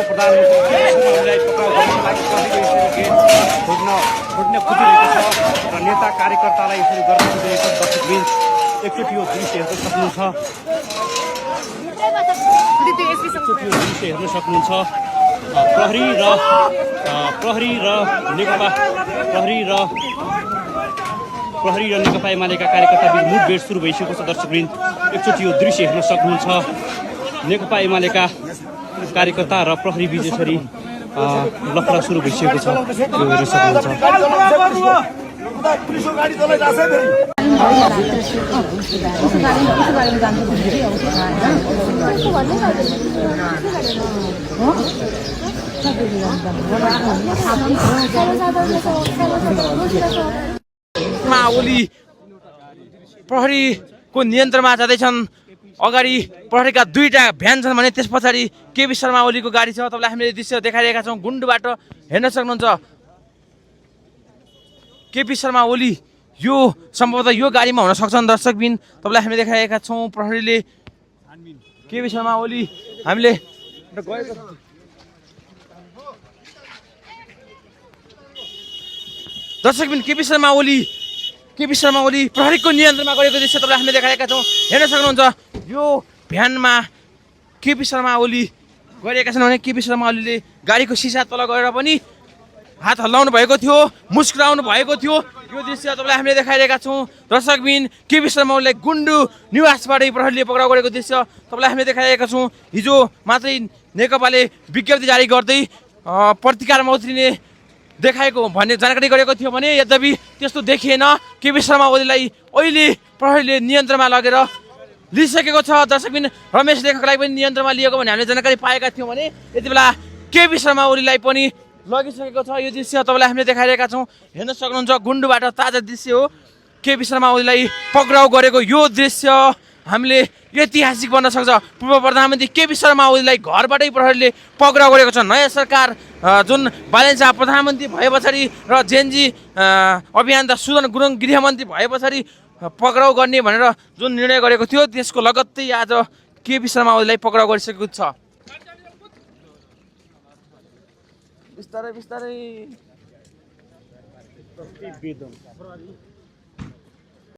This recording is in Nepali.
प्रधानमन्त्रीलाई पक्राउ गर्नको लागि खोज्न खोजिरहेको छ र नेता कार्यकर्तालाई यसरी गर्न खोजिरहेको छ। दर्शकवृन्द एकचोटि यो दृश्य हेर्न सक्नुहुन्छ। प्रहरी र नेकपा एमालेका कार्यकर्ता बीच मुठभेड सुरु भइसकेको छ। दर्शकवृन्द एकचोटि यो दृश्य हेर्न सक्नुहुन्छ। नेकपा एमालेका कार्यकर्ता र प्रहरी बीच यसरी लफडा सुरु भइसकेको छ। यो हेर्न सक्नुहुन्छ। ओली प्रहरीको नियन्त्रणमा जाँदैछन्। अगाडि प्रहरीका दुईटा भ्यान छन् भने त्यस पछाडि केपी शर्मा ओलीको गाडी छ। तपाईँलाई हामीले दृश्य देखाइरहेका छौँ। गुन्डुबाट हेर्न सक्नुहुन्छ। केपी शर्मा ओली यो सम्भवतः यो गाडीमा हुन सक्छन्। दर्शकबिन तपाईँलाई हामीले देखाइरहेका छौँ। प्रहरीले केपी शर्मा ओली हामीले दर्शकबिन केपी शर्मा ओली प्रहरीको नियन्त्रणमा गरेको दृश्य तपाईँलाई हामीले देखाएका छौँ। हेर्न सक्नुहुन्छ। यो भ्यानमा केपी शर्मा ओली गरिएका छन् भने केपी शर्मा ओलीले गाडीको सिसा तल गएर पनि हात हल्लाउनु भएको थियो, मुस्कुराउनु भएको थियो। यो दृश्य तपाईँलाई हामीले देखाइरहेका छौँ। दर्शकबिन केपी शर्मा ओलीलाई गुन्डु निवासबाटै प्रहरीले पक्राउ गरेको दृश्य तपाईँलाई हामीले देखाइरहेका छौँ। हिजो मात्रै नेकपाले विज्ञप्ति जारी गर्दै प्रतिकारमा उत्रिने देखाएको भन्ने जानकारी गरेको थियो भने यद्यपि त्यस्तो देखिएन। केपी शर्मा ओलीलाई अहिले प्रहरीले नियन्त्रणमा लगेर लिइसकेको छ। दर्शकबिन रमेश लेखकलाई पनि नियन्त्रणमा लिएको भन्ने हामीले जानकारी पाएका थियौँ भने यति बेला केपी शर्मा ओलीलाई पनि लगिसकेको छ। यो दृश्य तपाईँलाई हामीले देखाइरहेका छौँ। हेर्न सक्नुहुन्छ। गुन्डुबाट ताजा दृश्य हो। केपी शर्मा ओलीलाई पक्राउ गरेको यो दृश्य हामीले ऐतिहासिक बन्न सक्छ। पूर्व प्रधानमन्त्री केपी शर्मा ओलीलाई घरबाटै प्रहरीले पक्राउ गरेको छ। नयाँ सरकार जुन बालेन शाह प्रधानमन्त्री भए पछाडि र जेएनजी अभियन्ता सुदन गुरुङ गृहमन्त्री भए पछाडि पक्राउ गर्ने भनेर जुन निर्णय गरेको थियो त्यसको लगत्तै आज केपी शर्मा ओलीलाई पक्राउ गरिसकेको छ। बिस्तारै